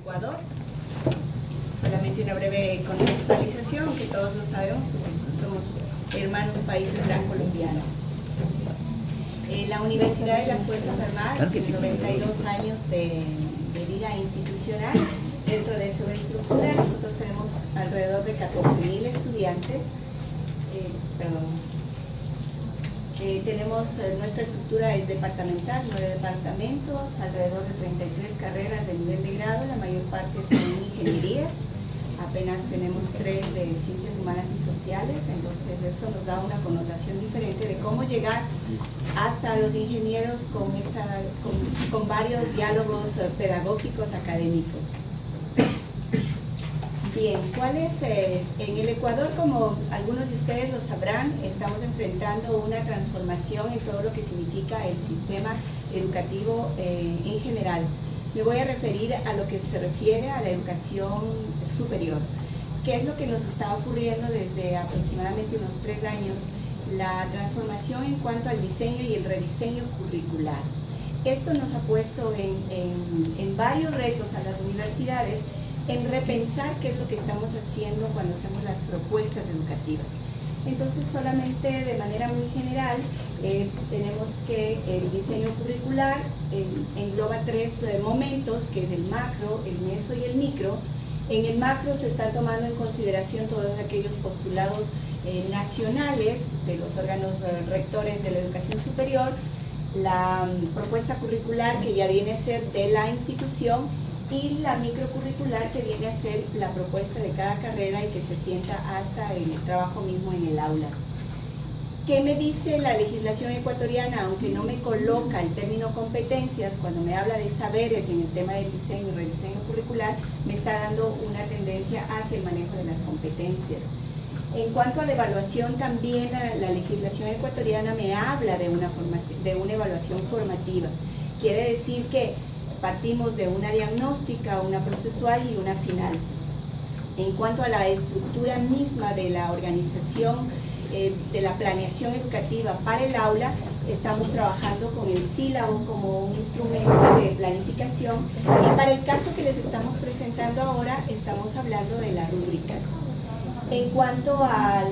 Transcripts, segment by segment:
Ecuador. Solamente una breve contextualización, que todos lo sabemos, porque somos hermanos países gran colombianos. La Universidad de las Fuerzas Armadas tiene 92 años de vida institucional. Dentro de su estructura nosotros tenemos alrededor de 14.000 estudiantes. Tenemos nuestra estructura es departamental, 9 departamentos, alrededor de 33 carreras de nivel de grado, la mayor parte son ingenierías, apenas tenemos 3 de ciencias humanas y sociales, entonces eso nos da una connotación diferente de cómo llegar hasta los ingenieros con varios diálogos pedagógicos académicos. Bien, en el Ecuador, como algunos de ustedes lo sabrán, estamos enfrentando una transformación en todo lo que significa el sistema educativo en general. Me voy a referir a lo que se refiere a la educación superior. ¿Qué es lo que nos está ocurriendo desde aproximadamente unos 3 años? La transformación en cuanto al diseño y el rediseño curricular. Esto nos ha puesto en varios retos a las universidades, en repensar qué es lo que estamos haciendo cuando hacemos las propuestas educativas. Entonces, solamente de manera muy general, tenemos que el diseño curricular engloba 3 momentos, que es el macro, el meso y el micro. En el macro se está tomando en consideración todos aquellos postulados nacionales de los órganos rectores de la educación superior, la propuesta curricular que ya viene a ser de la institución, y la microcurricular, que viene a ser la propuesta de cada carrera y que se sienta hasta en el trabajo mismo en el aula. ¿Qué me dice la legislación ecuatoriana? Aunque no me coloca el término competencias, cuando me habla de saberes en el tema del diseño y rediseño curricular, me está dando una tendencia hacia el manejo de las competencias. En cuanto a la evaluación, también la legislación ecuatoriana me habla de una evaluación formativa. Quiere decir que partimos de una diagnóstica, una procesual y una final. En cuanto a la estructura misma de la organización, de la planeación educativa para el aula, estamos trabajando con el sílabo como un instrumento de planificación, y para el caso que les estamos presentando ahora, estamos hablando de las rúbricas. En cuanto a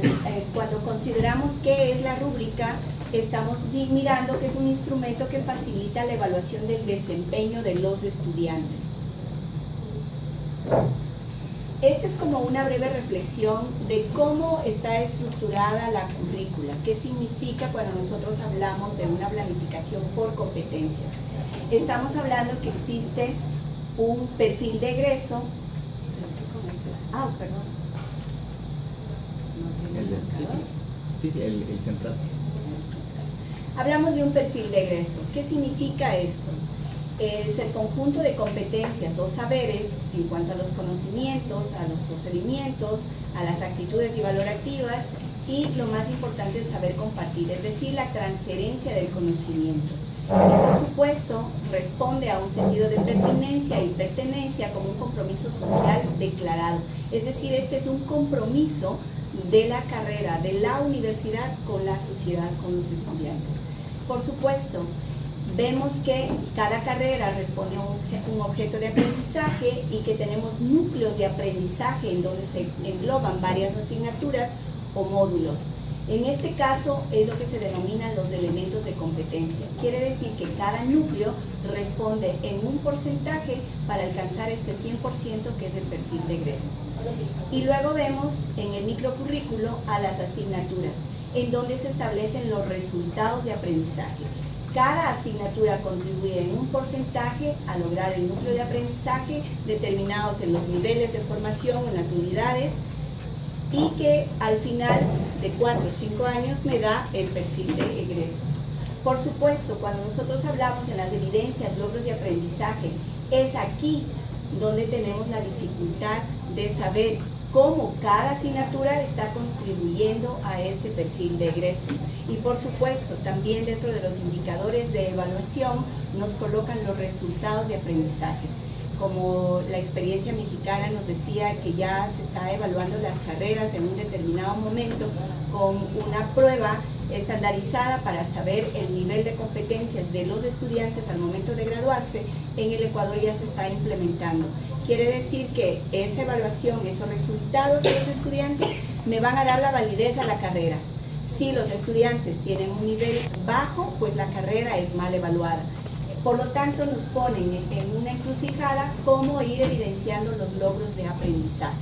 cuando consideramos qué es la rúbrica, estamos mirando que es un instrumento que facilita la evaluación del desempeño de los estudiantes. Esta es como una breve reflexión de cómo está estructurada la currícula, qué significa cuando nosotros hablamos de una planificación por competencias. Estamos hablando que existe un perfil de egreso. El central. Hablamos de un perfil de egreso. ¿Qué significa esto? Es el conjunto de competencias o saberes en cuanto a los conocimientos, a los procedimientos, a las actitudes y valorativas, y lo más importante, el saber compartir, es decir, la transferencia del conocimiento. Y por supuesto, responde a un sentido de pertinencia y pertenencia como un compromiso social declarado. Es decir, este es un compromiso de la carrera, de la universidad con la sociedad, con los estudiantes. Por supuesto, vemos que cada carrera responde a un objeto de aprendizaje y que tenemos núcleos de aprendizaje en donde se engloban varias asignaturas o módulos. En este caso es lo que se denominan los elementos de competencia. Quiere decir que cada núcleo responde en un porcentaje para alcanzar este 100% que es el perfil de egreso. Y luego vemos en el microcurrículo a las asignaturas, en donde se establecen los resultados de aprendizaje. Cada asignatura contribuye en un porcentaje a lograr el núcleo de aprendizaje determinados en los niveles de formación, en las unidades, y que al final de 4 o 5 años me da el perfil de egreso. Por supuesto, cuando nosotros hablamos en las evidencias, logros de aprendizaje, es aquí donde tenemos la dificultad de saber cómo cada asignatura está contribuyendo a este perfil de egreso. Y por supuesto, también dentro de los indicadores de evaluación nos colocan los resultados de aprendizaje. Como la experiencia mexicana nos decía que ya se está evaluando las carreras en un determinado momento con una prueba estandarizada para saber el nivel de competencias de los estudiantes al momento de graduarse, en el Ecuador ya se está implementando. quiere decir que esa evaluación, esos resultados de los estudiantes me van a dar la validez a la carrera. Si los estudiantes tienen un nivel bajo, pues la carrera es mal evaluada. Por lo tanto, nos ponen en una encrucijada cómo ir evidenciando los logros de aprendizaje.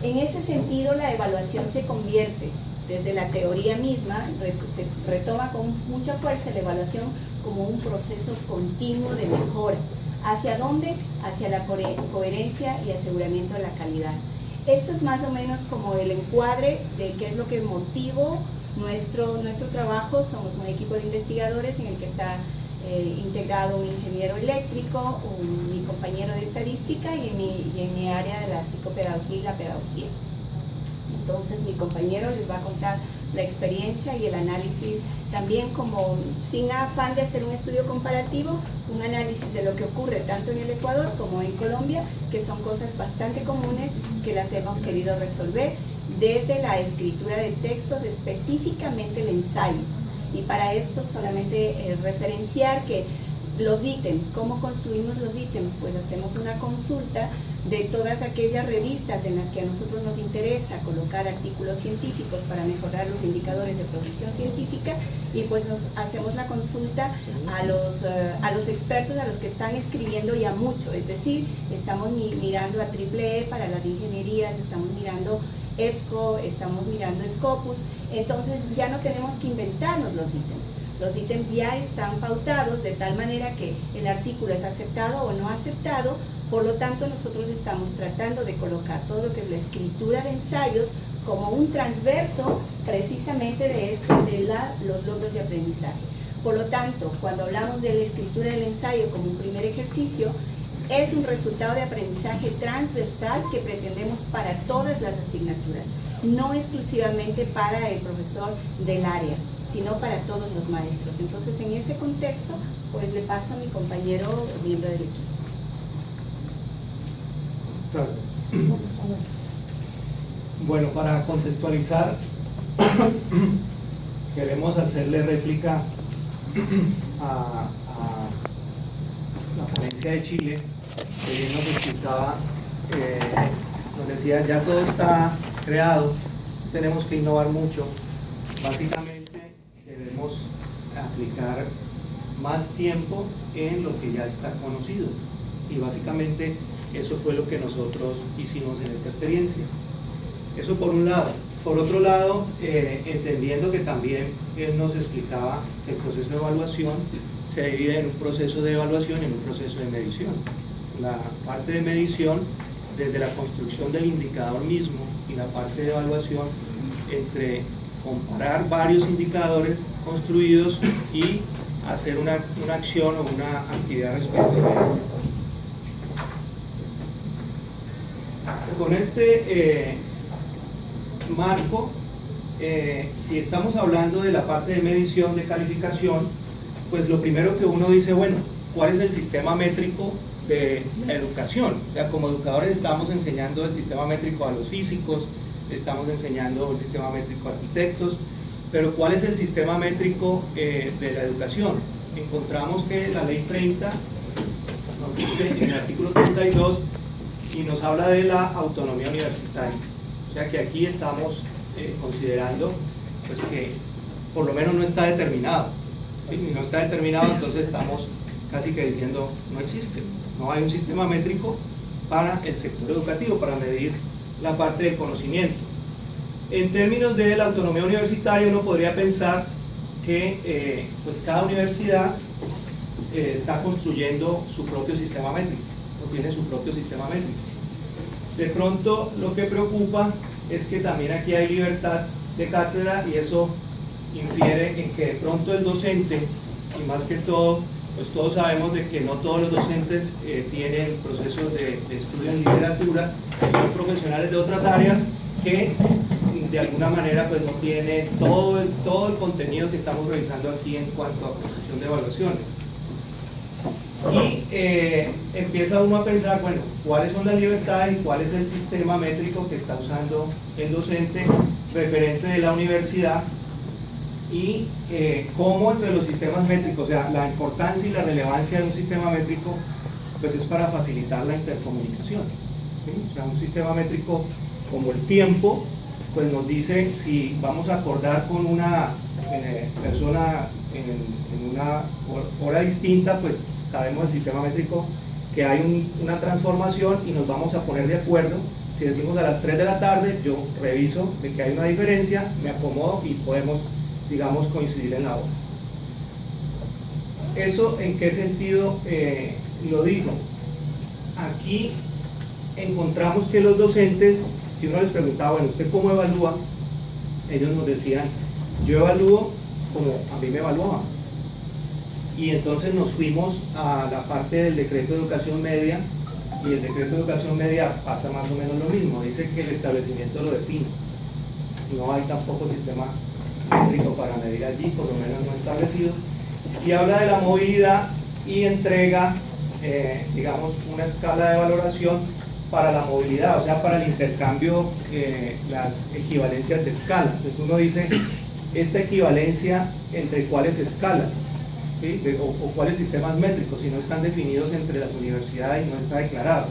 En ese sentido, la evaluación se convierte, desde la teoría misma, se retoma con mucha fuerza la evaluación como un proceso continuo de mejora. ¿Hacia dónde? Hacia la coherencia y aseguramiento de la calidad. Esto es más o menos como el encuadre de qué es lo que motivó nuestro trabajo. Somos un equipo de investigadores en el que está integrado un ingeniero eléctrico, mi compañero de estadística y en mi área de la psicopedagogía y la pedagogía. Entonces mi compañero les va a contar la experiencia y el análisis también, como sin afán de hacer un estudio comparativo, un análisis de lo que ocurre tanto en el Ecuador como en Colombia, que son cosas bastante comunes que las hemos querido resolver desde la escritura de textos, específicamente el ensayo. Y para esto solamente referenciar que los ítems, ¿cómo construimos los ítems? Pues hacemos una consulta de todas aquellas revistas en las que a nosotros nos interesa colocar artículos científicos para mejorar los indicadores de producción científica, y pues nos hacemos la consulta a los expertos, a los que están escribiendo ya mucho, es decir, estamos mirando a EEE para las ingenierías, estamos mirando EBSCO, estamos mirando Scopus. Entonces ya no tenemos que inventarnos los ítems. Los ítems ya están pautados de tal manera que el artículo es aceptado o no aceptado. Por lo tanto, nosotros estamos tratando de colocar todo lo que es la escritura de ensayos como un transverso precisamente de esto, de los logros de aprendizaje. Por lo tanto, cuando hablamos de la escritura del ensayo como un primer ejercicio, es un resultado de aprendizaje transversal que pretendemos para todas las asignaturas, no exclusivamente para el profesor del área, sino para todos los maestros. Entonces, en ese contexto, pues le paso a mi compañero miembro del equipo. Bueno, para contextualizar, queremos hacerle réplica a la ponencia de Chile, que bien nos explicaba, nos decía, ya todo está creado, tenemos que innovar mucho. Básicamente debemos aplicar más tiempo en lo que ya está conocido, y básicamente eso fue lo que nosotros hicimos en esta experiencia. Eso por un lado. Por otro lado, entendiendo que también él nos explicaba que el proceso de evaluación se divide en un proceso de evaluación y en un proceso de medición. La parte de medición, desde la construcción del indicador mismo, y la parte de evaluación, entre comparar varios indicadores construidos y hacer una acción o una actividad respecto de ello. Con este marco, si estamos hablando de la parte de medición, de calificación, pues lo primero que uno dice, bueno, ¿cuál es el sistema métrico de la educación? O sea, como educadores estamos enseñando el sistema métrico a los físicos, estamos enseñando el sistema métrico a arquitectos, pero ¿cuál es el sistema métrico de la educación? Encontramos que la ley 30 nos dice en el artículo 32 y nos habla de la autonomía universitaria. O sea que aquí estamos considerando pues, que por lo menos no está determinado. ¿Sí? Si no está determinado, entonces estamos casi que diciendo no existe. No hay un sistema métrico para el sector educativo, para medir la parte del conocimiento. En términos de la autonomía universitaria, uno podría pensar que pues cada universidad está construyendo su propio sistema métrico, o tiene su propio sistema métrico. De pronto lo que preocupa es que también aquí hay libertad de cátedra, y eso infiere en que de pronto el docente, y más que todo, pues todos sabemos de que no todos los docentes tienen procesos de estudio en literatura, y son profesionales de otras áreas que de alguna manera pues no tienen todo el contenido que estamos revisando aquí en cuanto a construcción de evaluaciones. Y empieza uno a pensar, bueno, ¿cuáles son las libertades y cuál es el sistema métrico que está usando el docente referente de la universidad? Y cómo entre los sistemas métricos, o sea, la importancia y la relevancia de un sistema métrico pues es para facilitar la intercomunicación, ¿sí? O sea, un sistema métrico como el tiempo, pues nos dice si vamos a acordar con una persona en una hora distinta, pues sabemos el sistema métrico que hay una transformación y nos vamos a poner de acuerdo. Si decimos a las 3 de la tarde, yo reviso de que hay una diferencia, me acomodo y podemos, digamos, coincidir en la hora. ¿Eso en qué sentido lo digo? Aquí encontramos que los docentes, si uno les preguntaba, bueno, ¿usted cómo evalúa? Ellos nos decían, yo evalúo como a mí me evaluaban. Y entonces nos fuimos a la parte del decreto de educación media, y el decreto de educación media pasa más o menos lo mismo, dice que el establecimiento lo define. No hay tampoco sistema métrico para medir allí, por lo menos no establecido. Y habla de la movilidad y entrega, digamos, una escala de valoración para la movilidad, o sea, para el intercambio, las equivalencias de escala. Entonces uno dice, esta equivalencia entre cuáles escalas, ¿sí? o cuáles sistemas métricos, si no están definidos entre las universidades y no está declarado.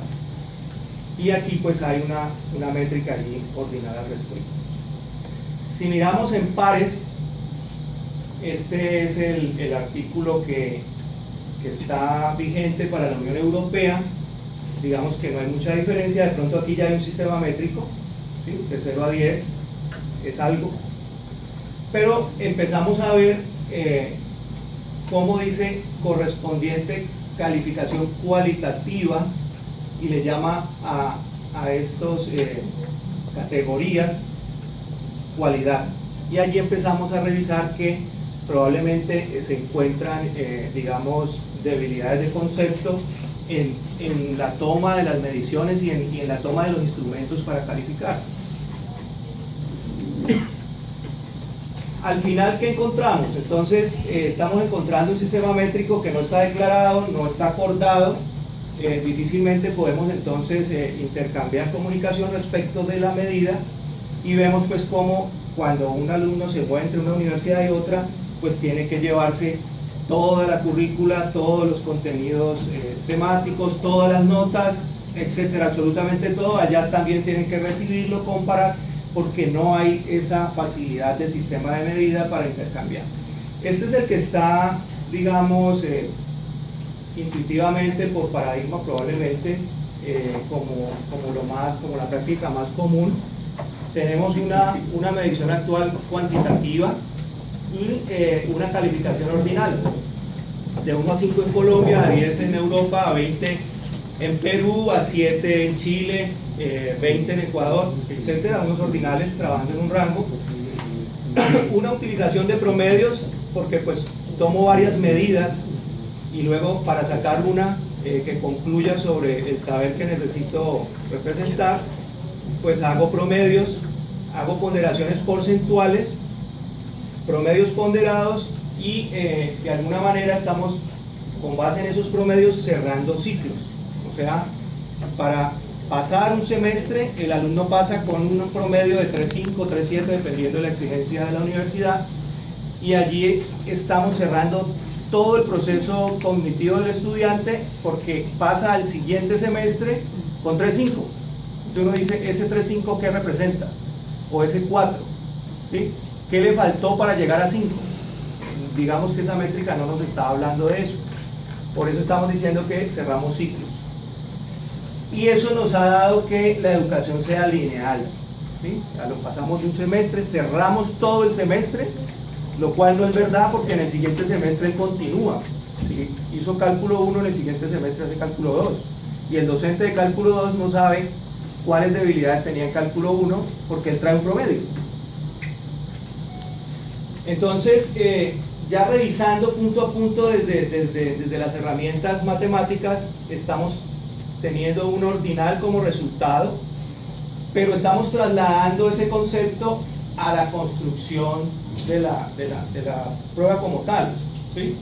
Y aquí pues hay una métrica allí ordinada al respecto. Si miramos en pares, este es el artículo que está vigente para la Unión Europea. Digamos que no hay mucha diferencia, de pronto aquí ya hay un sistema métrico, ¿sí? De 0 a 10 es algo, pero empezamos a ver cómo dice correspondiente calificación cualitativa y le llama a estos categorías cualidad, y allí empezamos a revisar que probablemente se encuentran digamos debilidades de concepto en la toma de las mediciones y en la toma de los instrumentos para calificar. Al final, ¿qué encontramos? Entonces, estamos encontrando un sistema métrico que no está declarado, no está acordado, difícilmente podemos entonces intercambiar comunicación respecto de la medida, y vemos pues cómo cuando un alumno se mueve entre una universidad y otra, pues tiene que llevarse toda la currícula, todos los contenidos temáticos, todas las notas, etcétera, absolutamente todo. Allá también tienen que recibirlo, comparar, porque no hay esa facilidad del sistema de medida para intercambiar. Este es el que está, digamos, intuitivamente, por paradigma probablemente, como la práctica más común. Tenemos una medición actual cuantitativa y una calificación ordinal, de 1 a 5 en Colombia, a 10 en Europa, a 20 en Perú, a 7 en Chile, 20 en Ecuador, etcétera, unos ordinales trabajando en un rango. Una utilización de promedios, porque pues tomo varias medidas y luego para sacar una que concluya sobre el saber que necesito representar, pues hago promedios, hago ponderaciones porcentuales, promedios ponderados, y de alguna manera estamos con base en esos promedios cerrando ciclos. O sea, para pasar un semestre el alumno pasa con un promedio de 3.5, 3.7 dependiendo de la exigencia de la universidad, y allí estamos cerrando todo el proceso cognitivo del estudiante, porque pasa al siguiente semestre con 3.5. Entonces uno dice, ¿ese 3.5 qué representa? O ese 4, ¿sí? ¿Qué le faltó para llegar a 5? Digamos que esa métrica no nos está hablando de eso. Por eso estamos diciendo que cerramos ciclos. Y eso nos ha dado que la educación sea lineal, ¿sí? Ya lo pasamos de un semestre, cerramos todo el semestre, lo cual no es verdad, porque en el siguiente semestre él continúa, ¿sí? Hizo cálculo 1, en el siguiente semestre hace cálculo 2, y el docente de cálculo 2 no sabe cuáles debilidades tenía en cálculo 1 porque él trae un promedio. Entonces, ya revisando punto a punto desde las herramientas matemáticas, estamos teniendo un ordinal como resultado, pero estamos trasladando ese concepto a la construcción de la prueba como tal, ¿sí?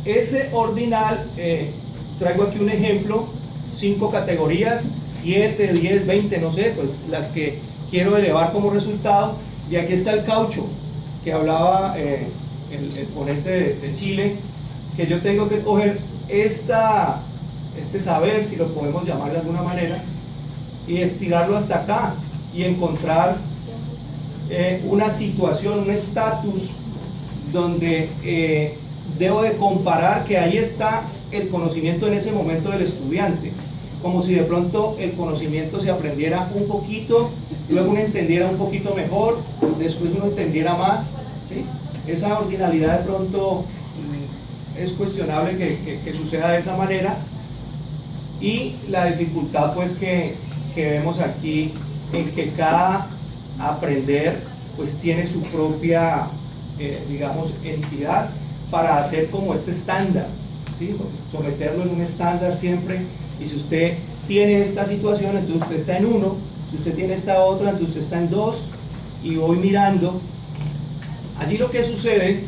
Ese ordinal, traigo aquí un ejemplo, 5 categorías, 7, 10, 20, no sé, pues las que quiero elevar como resultado. Y aquí está el caucho que hablaba el ponente de Chile, que yo tengo que coger esta este saber, si lo podemos llamar de alguna manera, y estirarlo hasta acá y encontrar una situación, un estatus donde debo de comparar que ahí está el conocimiento en ese momento del estudiante, como si de pronto el conocimiento se aprendiera un poquito, luego uno entendiera un poquito mejor, después uno entendiera más, ¿sí? Esa ordinalidad de pronto es cuestionable que suceda de esa manera, y la dificultad pues que vemos aquí en que cada aprender pues tiene su propia digamos entidad para hacer como este estándar, ¿sí? Someterlo en un estándar siempre, y si usted tiene esta situación, entonces usted está en 1, si usted tiene esta otra, entonces usted está en 2, y voy mirando. Allí lo que sucede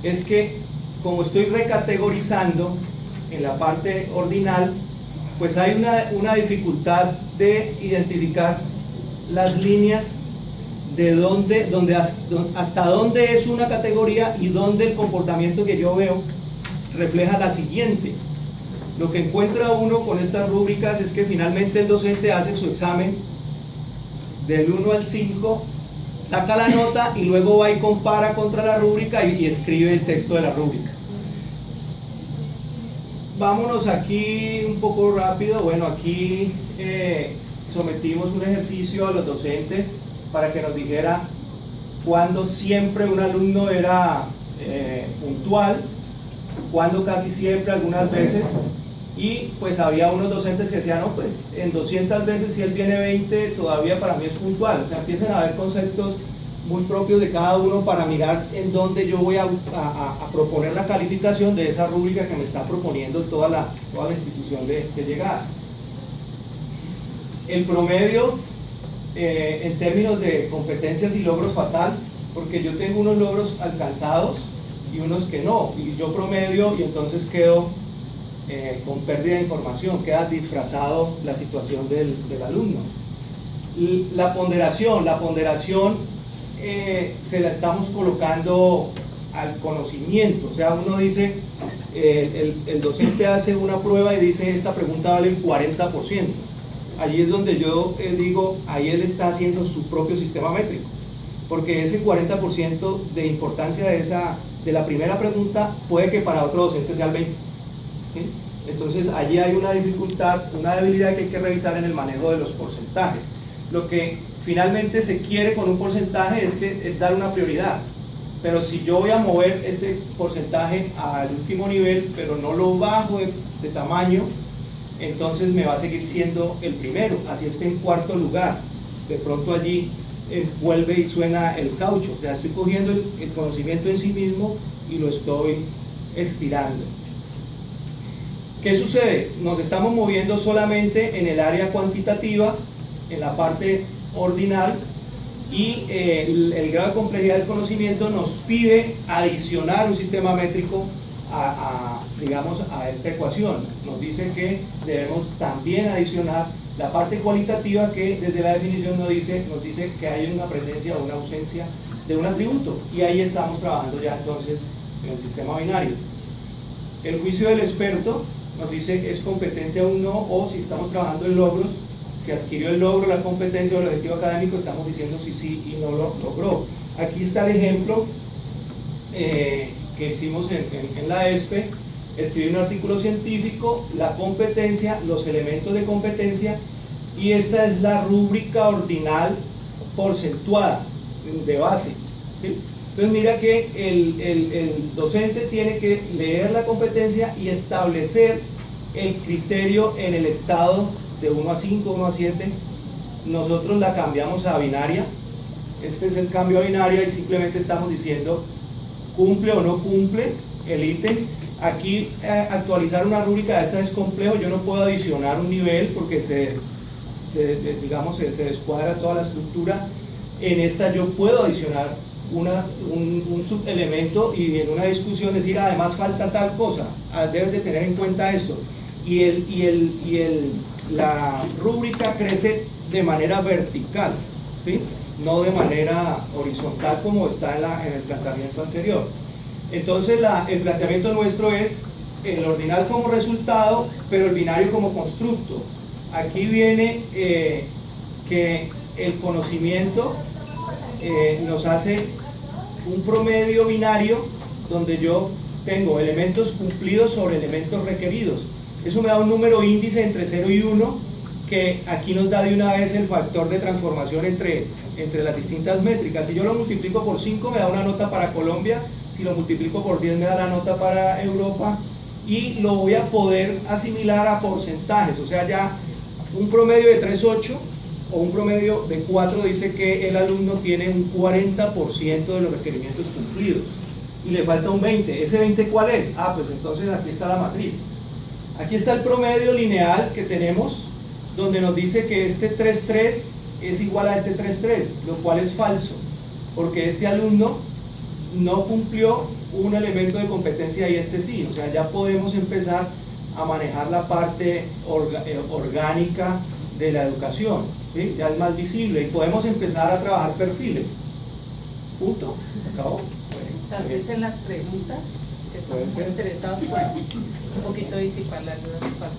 es que como estoy recategorizando en la parte ordinal, pues hay una dificultad de identificar las líneas de hasta dónde es una categoría y dónde el comportamiento que yo veo refleja la siguiente. Lo que encuentra uno con estas rúbricas es que finalmente el docente hace su examen del 1 al 5, saca la nota y luego va y compara contra la rúbrica y escribe el texto de la rúbrica. Vámonos aquí un poco rápido. Bueno, aquí sometimos un ejercicio a los docentes para que nos dijera cuándo siempre un alumno era puntual, cuándo casi siempre, algunas veces, y pues había unos docentes que decían, no, pues en 200 veces si él viene 20, todavía para mí es puntual. O sea, empiezan a haber conceptos muy propios de cada uno para mirar en dónde yo voy a proponer la calificación de esa rúbrica que me está proponiendo toda la institución de llegada. El promedio en términos de competencias y logros fatal, porque yo tengo unos logros alcanzados y unos que no, y yo promedio y entonces quedo con pérdida de información, queda disfrazado la situación del alumno. Y la ponderación se la estamos colocando al conocimiento, o sea, uno dice, el docente hace una prueba y dice, esta pregunta vale el 40%. Allí es donde yo digo, ahí él está haciendo su propio sistema métrico, porque ese 40% de importancia de la primera pregunta puede que para otro docente sea el 20%. ¿Sí? Entonces allí hay una dificultad, una debilidad que hay que revisar en el manejo de los porcentajes. Lo que finalmente se quiere con un porcentaje es dar una prioridad, pero si yo voy a mover este porcentaje al último nivel, pero no lo bajo de tamaño, entonces me va a seguir siendo el primero, así esté en cuarto lugar. De pronto allí vuelve y suena el caucho, o sea, estoy cogiendo el conocimiento en sí mismo y lo estoy estirando. ¿Qué sucede? Nos estamos moviendo solamente en el área cuantitativa, en la parte ordinal, y el grado de complejidad del conocimiento nos pide adicionar un sistema métrico digamos, a esta ecuación. Nos dice que debemos también adicionar la parte cualitativa, que desde la definición nos dice que hay una presencia o una ausencia de un atributo, y ahí estamos trabajando ya entonces en el sistema binario. El juicio del experto nos dice es competente aún no, o si estamos trabajando en logros, si adquirió el logro, la competencia o el objetivo académico, estamos diciendo si sí y no lo logró. Aquí está el ejemplo que hicimos en la ESPE. Escribí un artículo científico, la competencia, los elementos de competencia, y esta es la rúbrica ordinal porcentuada de base, ¿sí? Entonces mira que el docente tiene que leer la competencia y establecer el criterio en el estado de 1 a 5, 1 a 7. Nosotros la cambiamos a binaria. Este es el cambio a binaria y simplemente estamos diciendo cumple o no cumple el ítem. Aquí actualizar una rúbrica de esta es complejo, yo no puedo adicionar un nivel porque digamos, se descuadra toda la estructura. En esta yo puedo adicionar un subelemento y en una discusión decir además falta tal cosa, debes de tener en cuenta esto, la rúbrica crece de manera vertical, ¿sí? No de manera horizontal como está en el planteamiento anterior. Entonces el planteamiento nuestro es el ordinal como resultado, pero el binario como constructo. Aquí viene que el conocimiento nos hace un promedio binario donde yo tengo elementos cumplidos sobre elementos requeridos. Eso me da un número índice entre 0 y 1, que aquí nos da de una vez el factor de transformación entre las distintas métricas. Si yo lo multiplico por 5 me da una nota para Colombia, si lo multiplico por 10 me da la nota para Europa, y lo voy a poder asimilar a porcentajes. O sea, ya un promedio de 3.8 o un promedio de 4 dice que el alumno tiene un 40% de los requerimientos cumplidos y le falta un 20. ¿Ese 20 cuál es? Ah, pues entonces aquí está la matriz. Aquí está el promedio lineal que tenemos, donde nos dice que este 3.3 es igual a este 3.3, lo cual es falso, porque este alumno no cumplió un elemento de competencia y este sí. O sea, ya podemos empezar a manejar la parte orgánica de la educación, ¿sí? Ya es más visible y podemos empezar a trabajar perfiles. Punto. ¿Acabó? Tal vez en las preguntas que estamos interesados, podemos un poquito disipar las dudas.